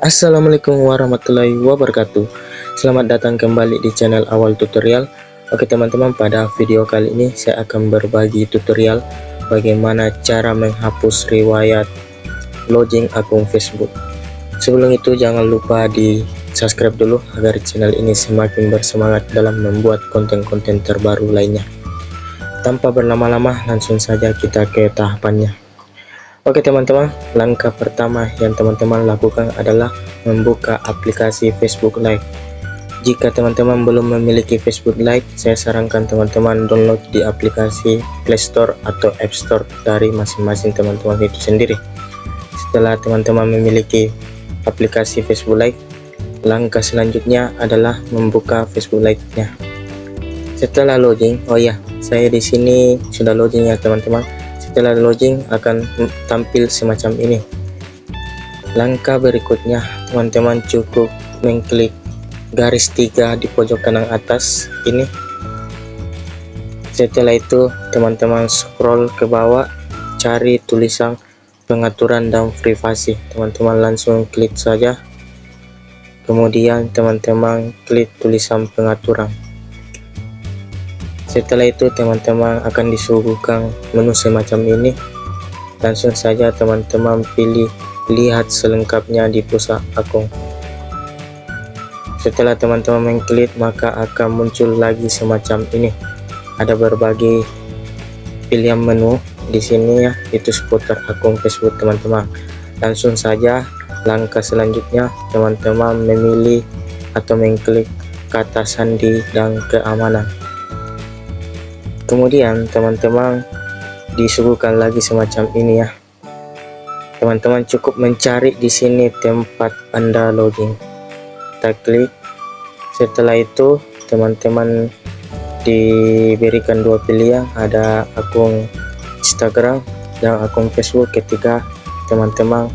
Assalamualaikum warahmatullahi wabarakatuh. Selamat datang kembali di channel Awal Tutorial. Oke teman-teman, pada video kali ini saya akan berbagi tutorial bagaimana cara menghapus riwayat login akun Facebook. Sebelum itu jangan lupa di subscribe dulu agar channel ini semakin bersemangat dalam membuat konten-konten terbaru lainnya. Tanpa berlama-lama, langsung saja kita ke tahapannya. Oke teman-teman, langkah pertama yang teman-teman lakukan adalah membuka aplikasi Facebook Lite. Jika teman-teman belum memiliki Facebook Lite, saya sarankan teman-teman download di aplikasi Play Store atau App Store dari masing-masing teman-teman itu sendiri. Setelah teman-teman memiliki aplikasi Facebook Lite, langkah selanjutnya adalah membuka Facebook Lite-nya. Setelah login, saya di sini sudah login ya teman-teman. Setelah login akan tampil semacam ini. Langkah berikutnya, teman-teman cukup mengklik garis 3 di pojok kanan atas ini. Setelah itu teman-teman scroll ke bawah, cari tulisan pengaturan dan privasi. Teman-teman langsung klik saja, kemudian teman-teman klik tulisan pengaturan. Setelah itu teman-teman akan disuguhkan menu semacam ini. Langsung saja teman-teman pilih lihat selengkapnya di pusat akun. Setelah teman-teman mengklik, maka akan muncul lagi semacam ini. Ada berbagai pilihan menu di sini ya, itu seputar akun Facebook teman-teman. Langsung saja langkah selanjutnya teman-teman memilih atau mengklik kata sandi dan keamanan. Kemudian teman-teman disuguhkan lagi semacam ini ya. Teman-teman cukup mencari di sini tempat Anda login. Kita klik. Setelah itu teman-teman diberikan dua pilihan, ada akun Instagram dan akun Facebook ketika teman-teman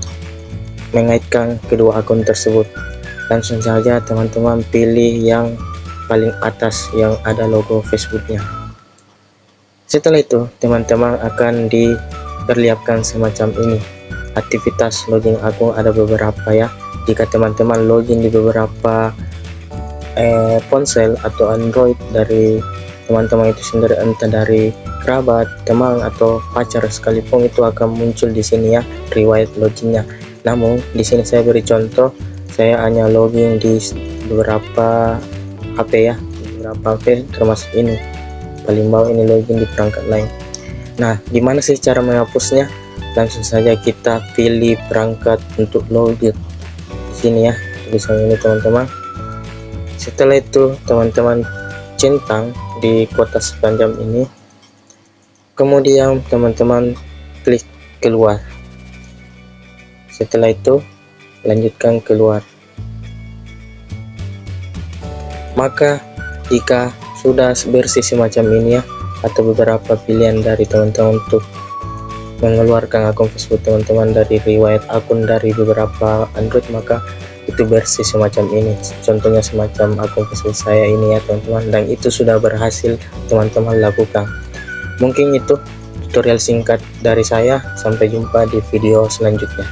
mengaitkan kedua akun tersebut. Langsung saja teman-teman pilih yang paling atas yang ada logo Facebooknya. Setelah itu teman-teman akan diperlihatkan semacam ini. Aktivitas login akun ada beberapa ya. Jika teman-teman login di beberapa ponsel atau Android dari teman-teman itu sendiri, entah dari kerabat, teman atau pacar sekalipun, itu akan muncul di sini ya riwayat loginnya. Namun di sini saya beri contoh, saya hanya login di beberapa HP ya, beberapa HP termasuk ini. Paling bawah ini login di perangkat lain. Nah, gimana sih cara menghapusnya? Langsung saja kita pilih perangkat untuk login di sini ya, tulisan ini teman-teman. Setelah itu teman-teman centang di kotak sepanjang ini, kemudian teman-teman klik keluar. Setelah itu lanjutkan keluar. Maka jika sudah bersih semacam ini ya, atau beberapa pilihan dari teman-teman untuk mengeluarkan akun Facebook teman-teman dari riwayat akun dari beberapa Android, maka itu bersih semacam ini. Contohnya semacam akun Facebook saya ini ya teman-teman, dan itu sudah berhasil teman-teman lakukan. Mungkin itu tutorial singkat dari saya. Sampai jumpa di video selanjutnya.